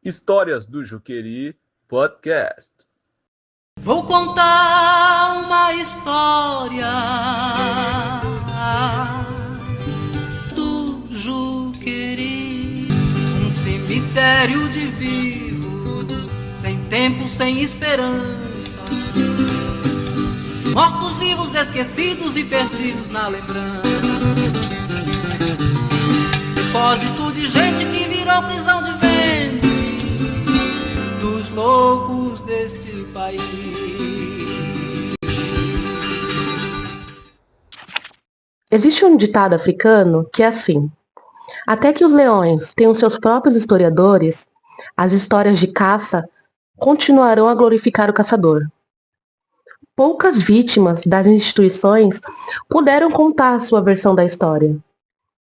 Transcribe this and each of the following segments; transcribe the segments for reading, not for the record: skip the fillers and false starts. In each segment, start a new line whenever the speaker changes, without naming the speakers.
Histórias do Juqueri Podcast.
Vou contar uma história do Juqueri, um cemitério de vivos, sem tempo, sem esperança, mortos-vivos, esquecidos e perdidos na lembrança. Depósito de gente que virou prisão de ventre dos loucos deste país.
Existe um ditado africano que é assim: até que os leões tenham seus próprios historiadores, as histórias de caça continuarão a glorificar o caçador. Poucas vítimas das instituições puderam contar a sua versão da história.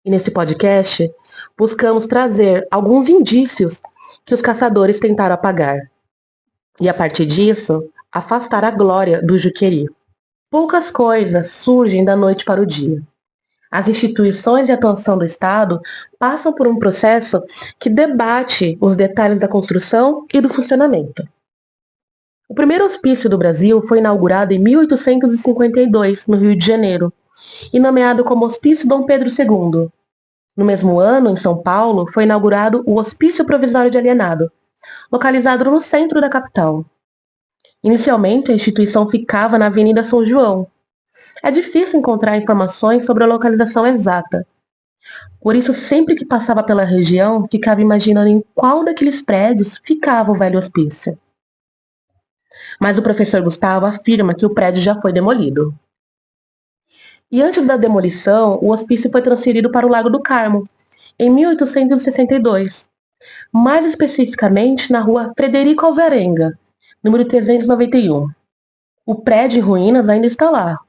E nesse podcast, buscamos trazer alguns indícios que os caçadores tentaram apagar. E a partir disso, afastar a glória do Juqueri. Poucas coisas surgem da noite para o dia. As instituições e a atuação do Estado passam por um processo que debate os detalhes da construção e do funcionamento. O primeiro hospício do Brasil foi inaugurado em 1852, no Rio de Janeiro, e nomeado como Hospício Dom Pedro II. No mesmo ano, em São Paulo, foi inaugurado o Hospício Provisório de Alienado, localizado no centro da capital. Inicialmente, a instituição ficava na Avenida São João. É difícil encontrar informações sobre a localização exata. Por isso, sempre que passava pela região, ficava imaginando em qual daqueles prédios ficava o velho hospício. Mas o professor Gustavo afirma que o prédio já foi demolido. E antes da demolição, o hospício foi transferido para o Largo do Carmo, em 1862. Mais especificamente na rua Frederico Alvarenga, número 391. O prédio em ruínas ainda está lá.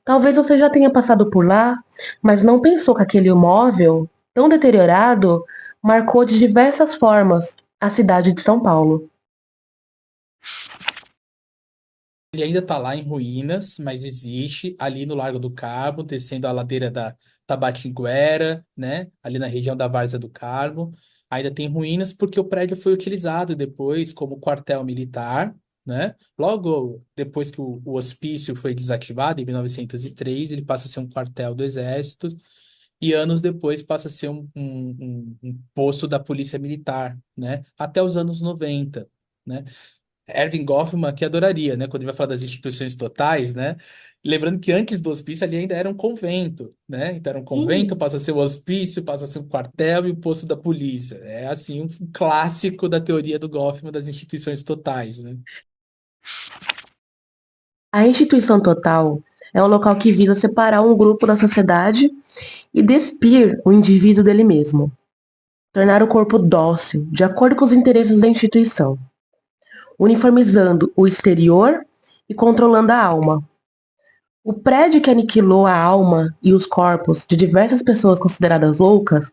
Talvez você já tenha passado por lá, mas não pensou que aquele imóvel, tão deteriorado, marcou de diversas formas a cidade de São Paulo.
Ele ainda está lá em ruínas, mas existe ali no Largo do Carmo, descendo a ladeira da Tabatinguera, né? Ali na região da Várzea do Carmo. Ainda tem ruínas porque o prédio foi utilizado depois como quartel militar, né? Logo depois que o hospício foi desativado, em 1903, ele passa a ser um quartel do Exército e anos depois passa a ser um posto da Polícia Militar, né? Até os anos 90, né? Erving Goffman que adoraria, né? Quando ele vai falar das instituições totais, né? Lembrando que antes do hospício ali ainda era um convento, né? Então era um convento, passa a ser o hospício, passa a ser um quartel e o posto da polícia. É assim um clássico da teoria do Goffman das instituições totais, né?
A instituição total é um local que visa separar um grupo da sociedade e despir o indivíduo dele mesmo. Tornar o corpo dócil, de acordo com os interesses da instituição, uniformizando o exterior e controlando a alma. O prédio que aniquilou a alma e os corpos de diversas pessoas consideradas loucas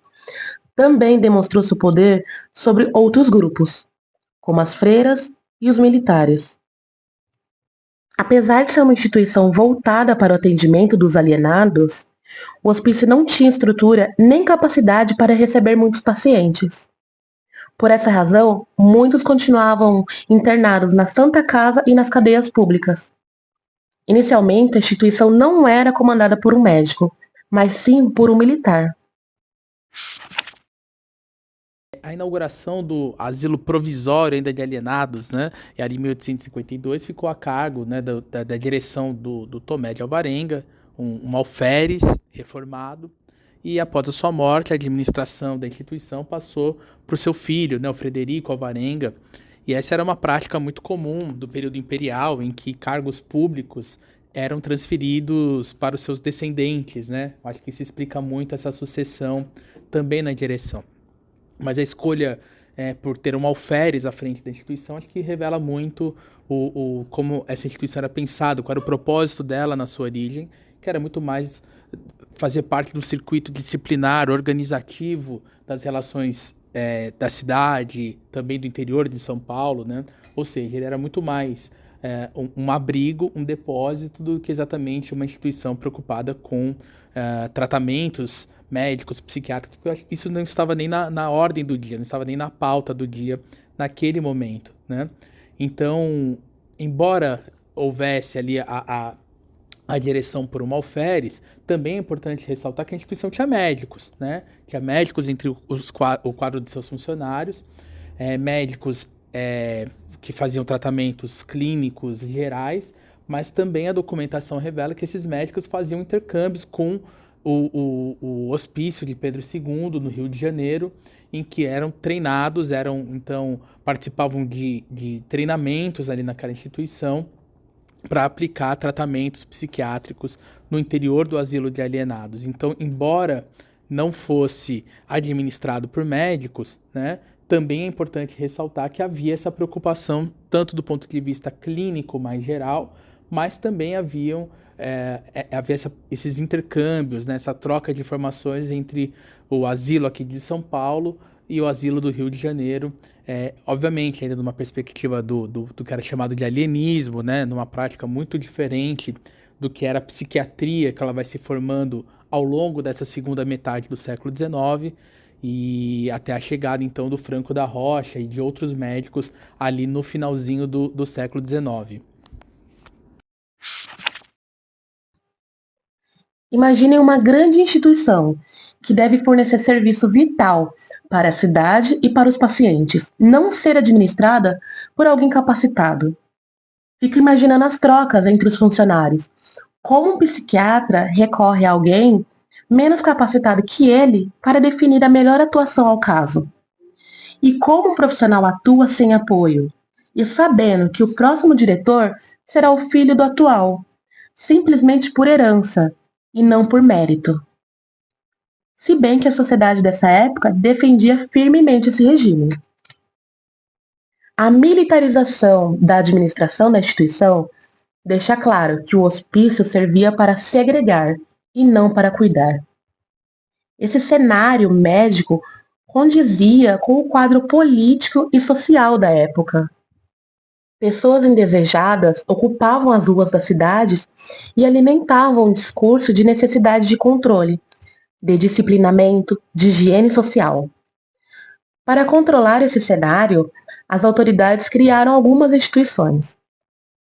também demonstrou seu poder sobre outros grupos, como as freiras e os militares. Apesar de ser uma instituição voltada para o atendimento dos alienados, o hospício não tinha estrutura nem capacidade para receber muitos pacientes. Por essa razão, muitos continuavam internados na Santa Casa e nas cadeias públicas. Inicialmente, a instituição não era comandada por um médico, mas sim por um militar.
A inauguração do asilo provisório ainda de alienados, né, e ali em 1852, ficou a cargo, né, da direção do Tomé de Alvarenga, um alferes reformado, e após a sua morte, a administração da instituição passou para o seu filho, né, o Frederico Alvarenga, e essa era uma prática muito comum do período imperial, em que cargos públicos eram transferidos para os seus descendentes, né? Acho que isso explica muito essa sucessão também na direção. Mas a escolha por ter um alferes à frente da instituição, acho que revela muito como essa instituição era pensada, qual era o propósito dela na sua origem, que era muito mais fazer parte do circuito disciplinar, organizativo das relações da cidade, também do interior de São Paulo, né? Ou seja, ele era muito mais um abrigo, um depósito, do que exatamente uma instituição preocupada com tratamentos médicos, psiquiátricos, porque isso não estava nem na ordem do dia, não estava nem na pauta do dia naquele momento, né? Então, embora houvesse ali a direção por um alferes, também é importante ressaltar que a instituição tinha médicos, né? Tinha médicos entre o quadro de seus funcionários, médicos que faziam tratamentos clínicos gerais, mas também a documentação revela que esses médicos faziam intercâmbios com o hospício de Pedro II, no Rio de Janeiro, em que eram treinados, então participavam de treinamentos ali naquela instituição para aplicar tratamentos psiquiátricos no interior do asilo de alienados. Então, embora não fosse administrado por médicos, né, também é importante ressaltar que havia essa preocupação, tanto do ponto de vista clínico mais geral, mas também havia esses intercâmbios, né, essa troca de informações entre o asilo aqui de São Paulo e o asilo do Rio de Janeiro, obviamente ainda numa perspectiva do que era chamado de alienismo, né, numa prática muito diferente do que era a psiquiatria, que ela vai se formando ao longo dessa segunda metade do século XIX, e até a chegada então do Franco da Rocha e de outros médicos ali no finalzinho do século XIX.
Imaginem uma grande instituição que deve fornecer serviço vital para a cidade e para os pacientes, não ser administrada por alguém capacitado. Fico imaginando as trocas entre os funcionários. Como um psiquiatra recorre a alguém menos capacitado que ele para definir a melhor atuação ao caso? E como um profissional atua sem apoio? E sabendo que o próximo diretor será o filho do atual, simplesmente por herança e não por mérito. Se bem que a sociedade dessa época defendia firmemente esse regime. A militarização da administração da instituição deixa claro que o hospício servia para segregar e não para cuidar. Esse cenário médico condizia com o quadro político e social da época. Pessoas indesejadas ocupavam as ruas das cidades e alimentavam um discurso de necessidade de controle, de disciplinamento, de higiene social. Para controlar esse cenário, as autoridades criaram algumas instituições.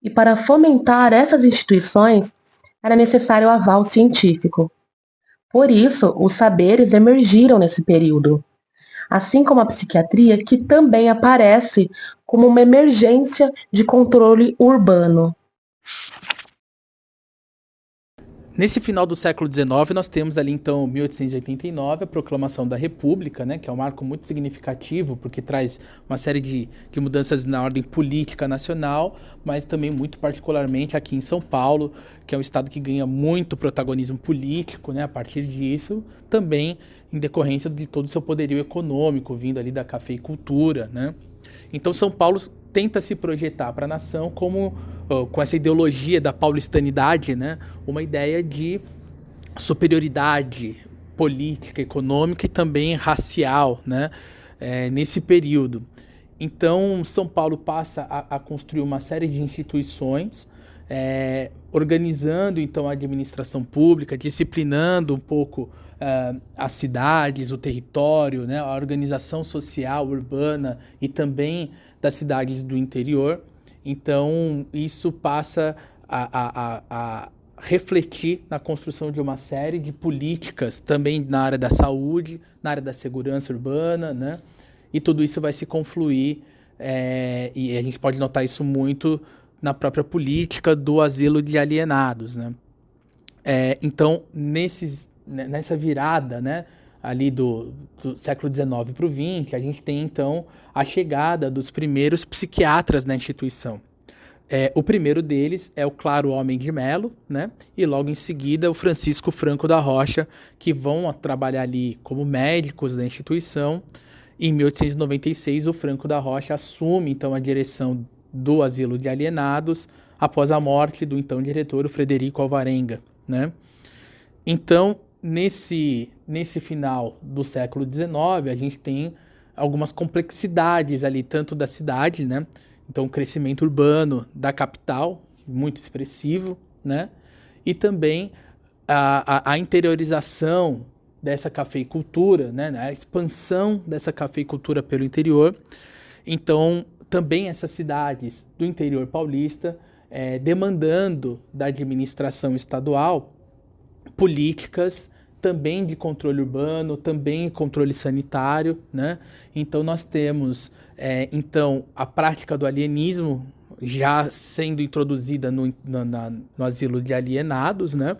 E para fomentar essas instituições, era necessário o aval científico. Por isso, os saberes emergiram nesse período, assim como a psiquiatria, que também aparece como uma emergência de controle urbano.
Nesse final do século XIX, nós temos ali, então, 1889, a Proclamação da República, né, que é um marco muito significativo, porque traz uma série de mudanças na ordem política nacional, mas também muito particularmente aqui em São Paulo, que é um estado que ganha muito protagonismo político, né, a partir disso, também em decorrência de todo o seu poderio econômico, vindo ali da cafeicultura, né. Então, São Paulo tenta se projetar para a nação como, com essa ideologia da paulistanidade, né, uma ideia de superioridade política, econômica e também racial, né, nesse período. Então, São Paulo passa a construir uma série de instituições, organizando então a administração pública, disciplinando um pouco as cidades, o território, né, a organização social, urbana e também das cidades do interior. Então, isso passa a refletir na construção de uma série de políticas também na área da saúde, na área da segurança urbana, né? E tudo isso vai se confluir, e a gente pode notar isso muito na própria política do asilo de alienados, né? Então, nessa virada, né, ali do século XIX para o XX, a gente tem, então, a chegada dos primeiros psiquiatras na instituição. O primeiro deles é o Claro Homem de Melo, né, e logo em seguida o Francisco Franco da Rocha, que vão trabalhar ali como médicos da instituição. Em 1896, o Franco da Rocha assume, então, a direção do asilo de alienados após a morte do então diretor, o Frederico Alvarenga, né. Então, nesse final do século XIX, a gente tem algumas complexidades ali, tanto da cidade, né? Então, o crescimento urbano da capital, muito expressivo, né? E também a interiorização dessa cafeicultura, né, a expansão dessa cafeicultura pelo interior. Então, também essas cidades do interior paulista demandando da administração estadual políticas também de controle urbano, também controle sanitário, né? Então, nós temos a prática do alienismo já sendo introduzida no asilo de alienados, né?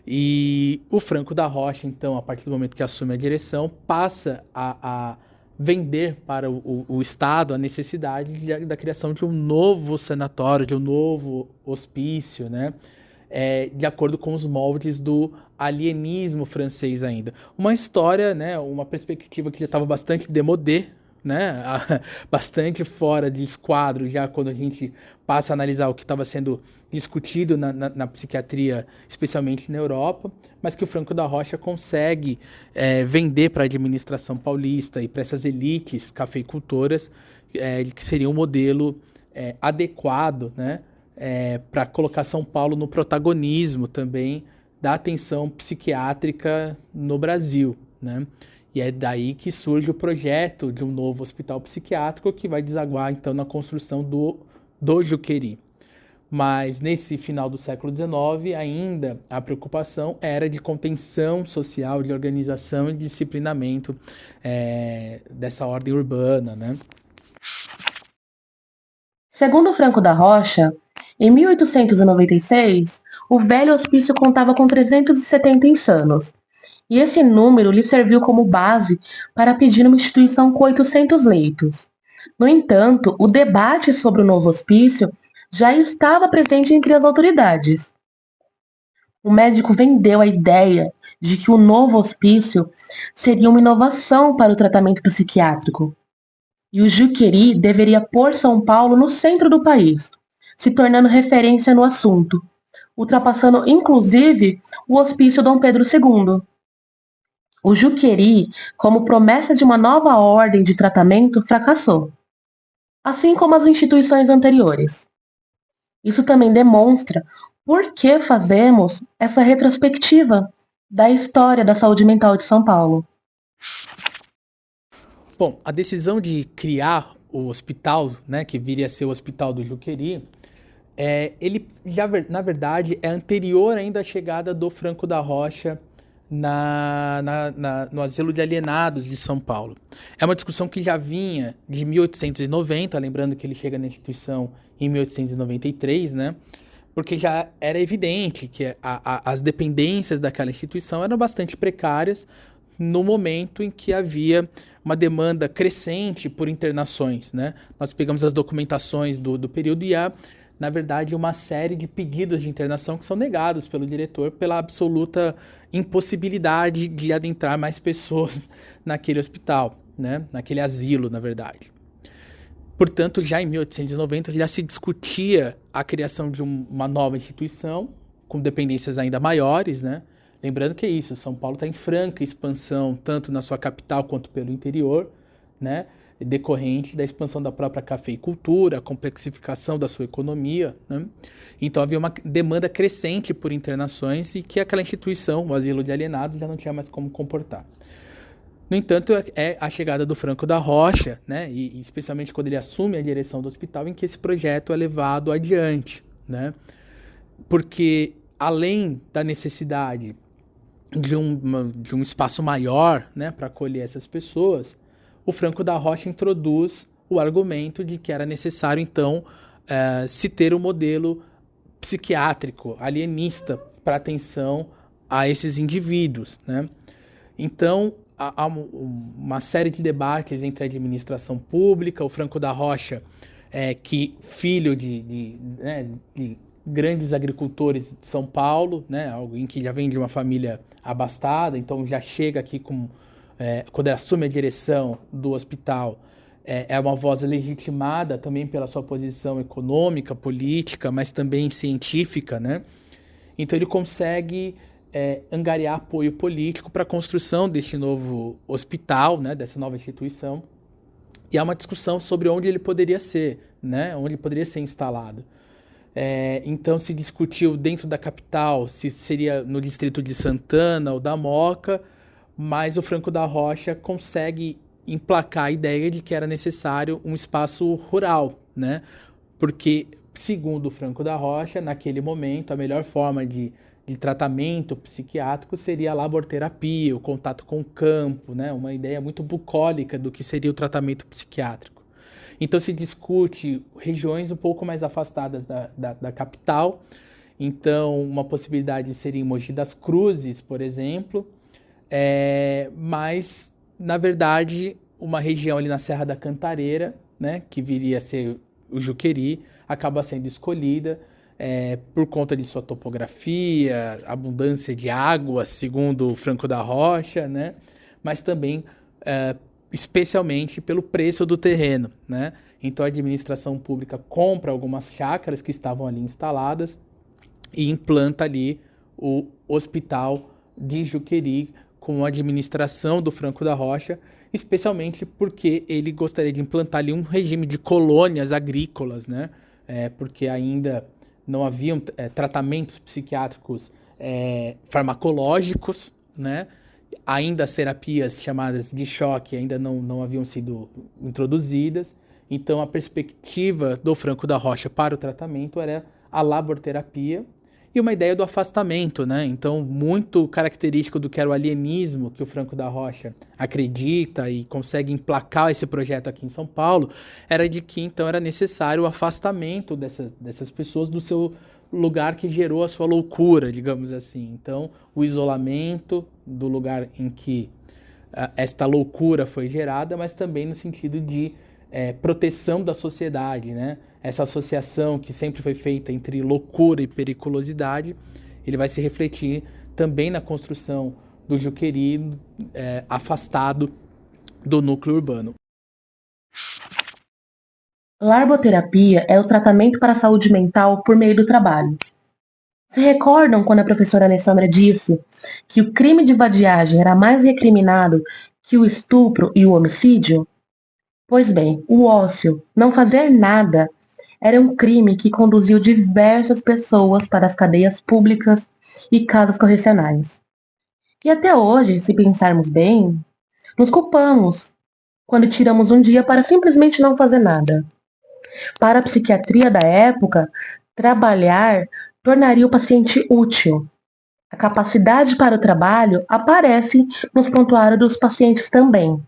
E o Franco da Rocha, então, a partir do momento que assume a direção, passa a vender para o Estado a necessidade da criação de um novo sanatório, de um novo hospício, né? De acordo com os moldes do alienismo francês ainda. Uma história, né, uma perspectiva que já estava bastante démodé, né, bastante fora de esquadro já quando a gente passa a analisar o que estava sendo discutido na psiquiatria, especialmente na Europa, mas que o Franco da Rocha consegue vender para a administração paulista e para essas elites cafeicultoras que seria um modelo adequado, né, para colocar São Paulo no protagonismo também da atenção psiquiátrica no Brasil, né? E é daí que surge o projeto de um novo hospital psiquiátrico que vai desaguar, então, na construção do Juqueri. Mas, nesse final do século XIX, ainda a preocupação era de contenção social, de organização e disciplinamento dessa ordem urbana, né?
Segundo Franco da Rocha, em 1896, o velho hospício contava com 370 insanos, e esse número lhe serviu como base para pedir uma instituição com 800 leitos. No entanto, o debate sobre o novo hospício já estava presente entre as autoridades. O médico vendeu a ideia de que o novo hospício seria uma inovação para o tratamento psiquiátrico, e o Juqueri deveria pôr São Paulo no centro do país, se tornando referência no assunto, ultrapassando inclusive o Hospício Dom Pedro II. O Juqueri, como promessa de uma nova ordem de tratamento, fracassou, assim como as instituições anteriores. Isso também demonstra por que fazemos essa retrospectiva da história da saúde mental de São Paulo.
Bom, a decisão de criar o hospital, né, que viria a ser o Hospital do Juqueri, ele já, na verdade, é anterior ainda à chegada do Franco da Rocha no asilo de alienados de São Paulo. É uma discussão que já vinha de 1890, lembrando que ele chega na instituição em 1893, né? Porque já era evidente que as dependências daquela instituição eram bastante precárias no momento em que havia uma demanda crescente por internações, né? Nós pegamos as documentações do período e há, na verdade, uma série de pedidos de internação que são negados pelo diretor pela absoluta impossibilidade de adentrar mais pessoas naquele hospital, né? Naquele asilo, na verdade. Portanto, já em 1890 já se discutia a criação de uma nova instituição com dependências ainda maiores, né? Lembrando que é isso, São Paulo está em franca expansão, tanto na sua capital quanto pelo interior, né? Decorrente da expansão da própria cafeicultura, a complexificação da sua economia, né? Então havia uma demanda crescente por internações e que aquela instituição, o asilo de alienados, já não tinha mais como comportar. No entanto, é a chegada do Franco da Rocha, né? E especialmente quando ele assume a direção do hospital, em que esse projeto é levado adiante, né? Porque além da necessidade de um espaço maior, né, para acolher essas pessoas, o Franco da Rocha introduz o argumento de que era necessário, então, se ter um modelo psiquiátrico, alienista, para atenção a esses indivíduos, né? Então, há uma série de debates entre a administração pública, o Franco da Rocha, que filho de grandes agricultores de São Paulo, né, alguém que já vem de uma família abastada, então já chega aqui quando ele assume a direção do hospital, é uma voz legitimada também pela sua posição econômica, política, mas também científica, né? Então ele consegue angariar apoio político para a construção deste novo hospital, né, dessa nova instituição, e há uma discussão sobre onde ele poderia ser, né, onde ele poderia ser instalado. Então se discutiu dentro da capital se seria no distrito de Santana ou da Moca, mas o Franco da Rocha consegue emplacar a ideia de que era necessário um espaço rural, né? Porque, segundo o Franco da Rocha, naquele momento, a melhor forma de tratamento psiquiátrico seria a laborterapia, o contato com o campo, né? Uma ideia muito bucólica do que seria o tratamento psiquiátrico. Então se discute regiões um pouco mais afastadas da capital. Então uma possibilidade seria em Mogi das Cruzes, por exemplo, mas na verdade uma região ali na Serra da Cantareira, né, que viria a ser o Juqueri, acaba sendo escolhida por conta de sua topografia, abundância de água, segundo o Franco da Rocha, né, mas também especialmente pelo preço do terreno, né? Então a administração pública compra algumas chácaras que estavam ali instaladas e implanta ali o hospital de Juqueri com a administração do Franco da Rocha, especialmente porque ele gostaria de implantar ali um regime de colônias agrícolas, né? Porque ainda não haviam tratamentos psiquiátricos farmacológicos, né? Ainda as terapias chamadas de choque ainda não haviam sido introduzidas. Então a perspectiva do Franco da Rocha para o tratamento era a laborterapia e uma ideia do afastamento, né? Então muito característico do que era o alienismo que o Franco da Rocha acredita e consegue emplacar esse projeto aqui em São Paulo, era de que então era necessário o afastamento dessas pessoas do seu lugar que gerou a sua loucura, digamos assim. Então, o isolamento do lugar em que esta loucura foi gerada, mas também no sentido de proteção da sociedade, né? Essa associação que sempre foi feita entre loucura e periculosidade, ele vai se refletir também na construção do Juqueri afastado do núcleo urbano.
Larboterapia é o tratamento para a saúde mental por meio do trabalho. Se recordam quando a professora Alessandra disse que o crime de vadiagem era mais recriminado que o estupro e o homicídio? Pois bem, o ócio, não fazer nada, era um crime que conduziu diversas pessoas para as cadeias públicas e casas correcionais. E até hoje, se pensarmos bem, nos culpamos quando tiramos um dia para simplesmente não fazer nada. Para a psiquiatria da época, trabalhar tornaria o paciente útil. A capacidade para o trabalho aparece nos prontuários dos pacientes também.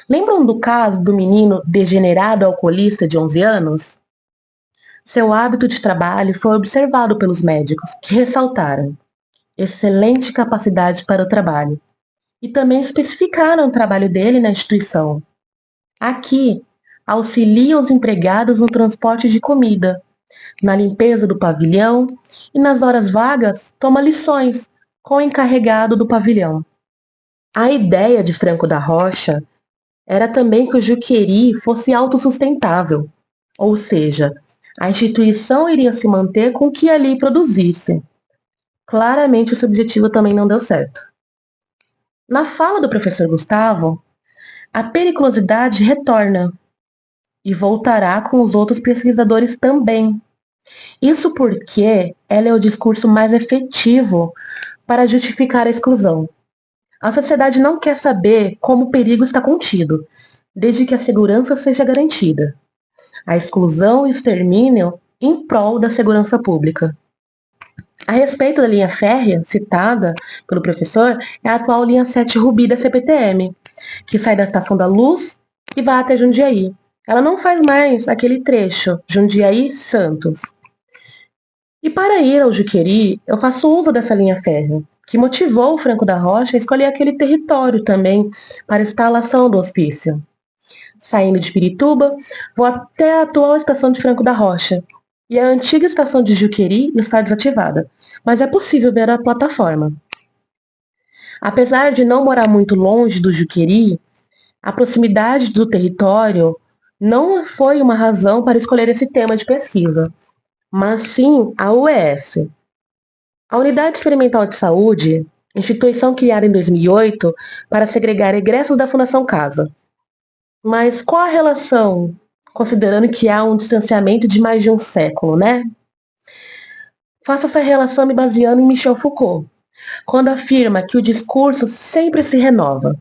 Lembram do caso do menino degenerado alcoolista de 11 anos? Seu hábito de trabalho foi observado pelos médicos, que ressaltaram excelente capacidade para o trabalho e também especificaram o trabalho dele na instituição. Aqui, auxilia os empregados no transporte de comida, na limpeza do pavilhão e nas horas vagas toma lições com o encarregado do pavilhão. A ideia de Franco da Rocha era também que o Juqueri fosse autossustentável, ou seja, a instituição iria se manter com o que ali produzisse. Claramente esse objetivo também não deu certo. Na fala do professor Gustavo, a periculosidade retorna e voltará com os outros pesquisadores também. Isso porque ela é o discurso mais efetivo para justificar a exclusão. A sociedade não quer saber como o perigo está contido, desde que a segurança seja garantida. A exclusão e extermínio em prol da segurança pública. A respeito da linha férrea, citada pelo professor, é a atual linha 7 Rubi da CPTM, que sai da Estação da Luz e vai até Jundiaí. Ela não faz mais aquele trecho, Jundiaí-Santos. E para ir ao Juqueri, eu faço uso dessa linha férrea, que motivou o Franco da Rocha a escolher aquele território também para a instalação do hospício. Saindo de Pirituba, vou até a atual estação de Franco da Rocha, e a antiga estação de Juqueri está desativada, mas é possível ver a plataforma. Apesar de não morar muito longe do Juqueri, a proximidade do território não foi uma razão para escolher esse tema de pesquisa, mas sim a UES. A Unidade Experimental de Saúde, instituição criada em 2008 para segregar egressos da Fundação Casa. Mas qual a relação considerando que há um distanciamento de mais de um século, né? Faço essa relação me baseando em Michel Foucault, quando afirma que o discurso sempre se renova.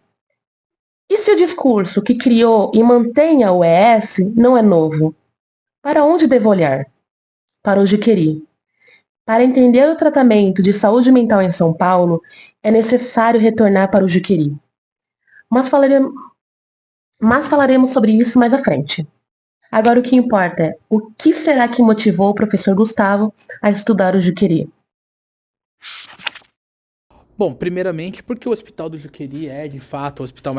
E se o discurso que criou e mantém a UES não é novo? Para onde devo olhar? Para o Juqueri. Para entender o tratamento de saúde mental em São Paulo, é necessário retornar para o Juqueri. Mas falaremos sobre isso mais à frente. Agora o que importa é o que será que motivou o professor Gustavo a estudar o Juqueri?
Bom, primeiramente porque o Hospital do Juqueri é, de fato, o hospital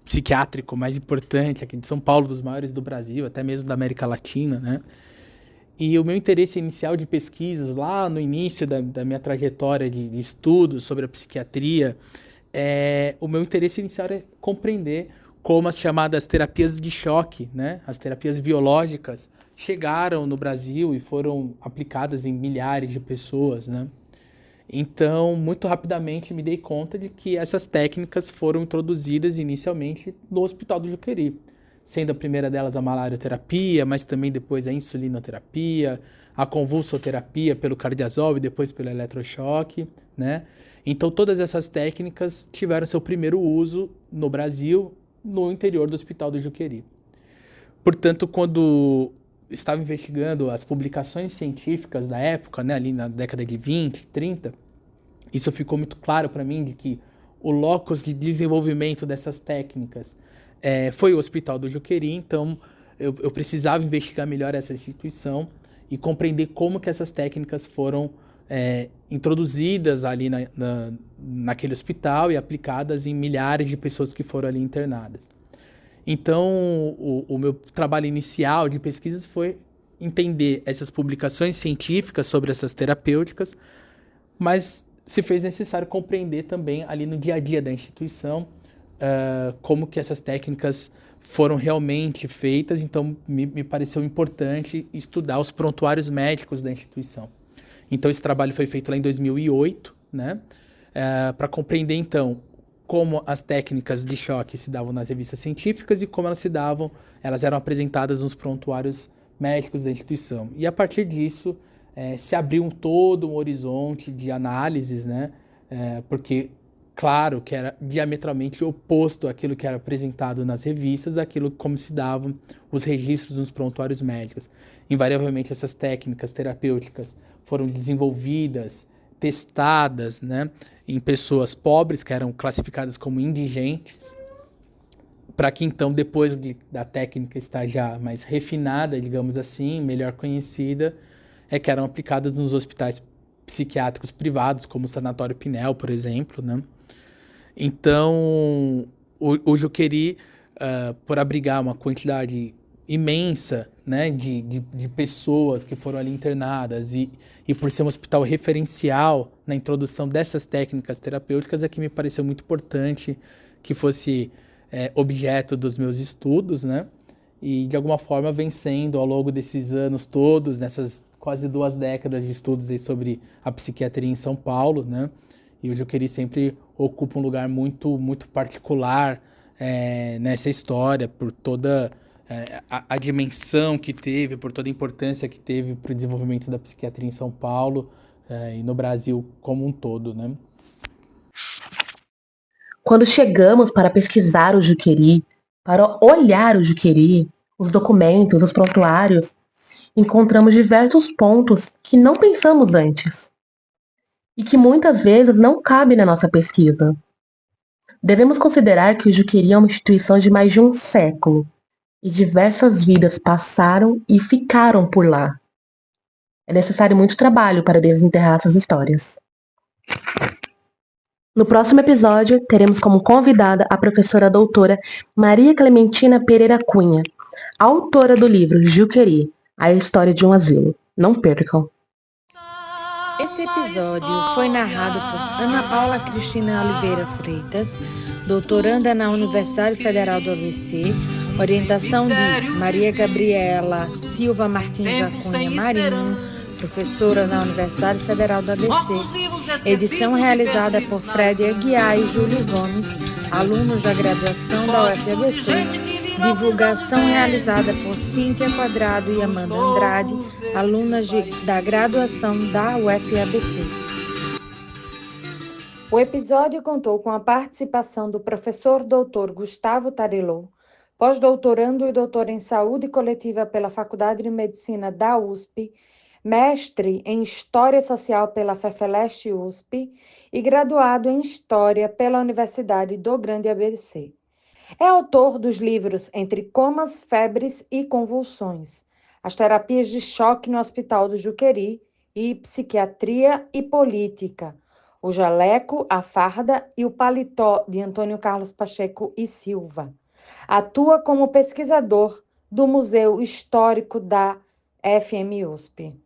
psiquiátrico mais importante aqui de São Paulo, dos maiores do Brasil, até mesmo da América Latina, né? E o meu interesse inicial de pesquisas, lá no início da minha trajetória de estudos sobre a psiquiatria, o meu interesse inicial é compreender como as chamadas terapias de choque, né? As terapias biológicas, chegaram no Brasil e foram aplicadas em milhares de pessoas, né? Então, muito rapidamente me dei conta de que essas técnicas foram introduzidas inicialmente no Hospital do Juqueri, sendo a primeira delas a malarioterapia, mas também depois a insulinoterapia, a convulsoterapia pelo cardiazol e depois pelo eletrochoque, né? Então, todas essas técnicas tiveram seu primeiro uso no Brasil, no interior do Hospital do Juqueri. Portanto, quando estava investigando as publicações científicas da época, né, ali na década de 20, 30, isso ficou muito claro para mim de que o locus de desenvolvimento dessas técnicas foi o Hospital do Juqueri. Então eu precisava investigar melhor essa instituição e compreender como que essas técnicas foram introduzidas ali naquele hospital e aplicadas em milhares de pessoas que foram ali internadas. Então, o meu trabalho inicial de pesquisa foi entender essas publicações científicas sobre essas terapêuticas, mas se fez necessário compreender também ali no dia a dia da instituição como que essas técnicas foram realmente feitas. Então, me pareceu importante estudar os prontuários médicos da instituição. Então, esse trabalho foi feito lá em 2008, né, para compreender, então, como as técnicas de choque se davam nas revistas científicas e como elas eram apresentadas nos prontuários médicos da instituição. E a partir disso, se abriu todo um horizonte de análises, né? Porque, claro, que era diametralmente oposto àquilo que era apresentado nas revistas, daquilo como se davam os registros nos prontuários médicos. Invariavelmente, essas técnicas terapêuticas foram desenvolvidas, testadas, né, em pessoas pobres, que eram classificadas como indigentes, para que então, depois da técnica estar já mais refinada, digamos assim, melhor conhecida, que eram aplicadas nos hospitais psiquiátricos privados, como o Sanatório Pinel, por exemplo, né? Então, o Juqueri, por abrigar uma quantidade imensa, né, de pessoas que foram ali internadas e por ser um hospital referencial na introdução dessas técnicas terapêuticas, é que me pareceu muito importante que fosse objeto dos meus estudos, né, e de alguma forma vem sendo ao longo desses anos todos, nessas quase 2 décadas de estudos aí sobre a psiquiatria em São Paulo, né, e o Juqueri sempre ocupa um lugar muito, muito particular nessa história, por toda a dimensão que teve, por toda a importância que teve para o desenvolvimento da psiquiatria em São Paulo e no Brasil como um todo, né?
Quando chegamos para pesquisar o Juqueri, para olhar o Juqueri, os documentos, os prontuários, encontramos diversos pontos que não pensamos antes e que muitas vezes não cabem na nossa pesquisa. Devemos considerar que o Juqueri é uma instituição de mais de um século, e diversas vidas passaram e ficaram por lá. É necessário muito trabalho para desenterrar essas histórias. No próximo episódio, teremos como convidada a professora doutora Maria Clementina Pereira Cunha, autora do livro Juqueri, a história de um asilo. Não percam!
Esse episódio foi narrado por Ana Paula Cristina Oliveira Freitas, doutoranda na Universidade Federal do ABC, orientação de Maria Gabriela Silva Martins da Cunha Marinho, professora na Universidade Federal do ABC. Edição realizada por Fred Aguiar e Júlio Gomes, alunos da graduação da UFABC. Divulgação realizada por Cíntia Quadrado e Amanda Andrade, alunas da graduação da UFABC. O episódio contou com a participação do professor Dr. Gustavo Tarilô, pós-doutorando e doutor em Saúde Coletiva pela Faculdade de Medicina da USP, mestre em História Social pela FEFELESTE USP e graduado em História pela Universidade do Grande ABC. É autor dos livros Entre Comas, Febres e Convulsões, As Terapias de Choque no Hospital do Juqueri e Psiquiatria e Política, O Jaleco, a Farda e o Paletó, de Antônio Carlos Pacheco e Silva. Atua como pesquisador do Museu Histórico da FMUSP.